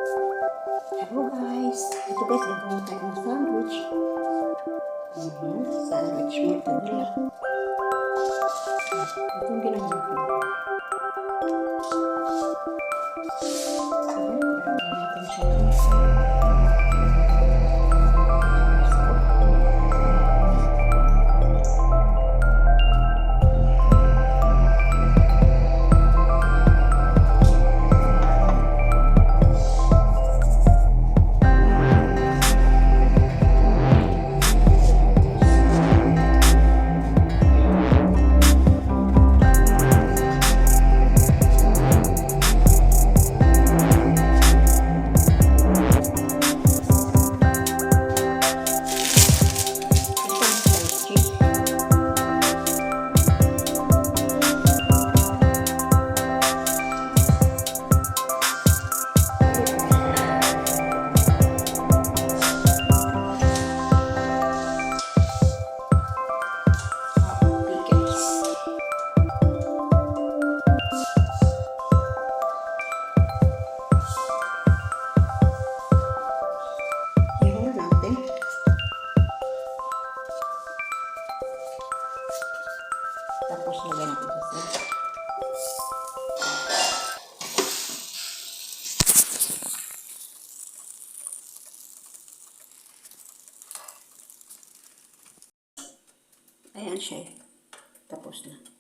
Hello guys! Ito guys, gagawin tayo ng sandwich. Sandwich mortadilla. Ito yung ginagawa ko. Lagyan natin siya ng tapos lagyan natin sa side. Ayan siya. Tapos na.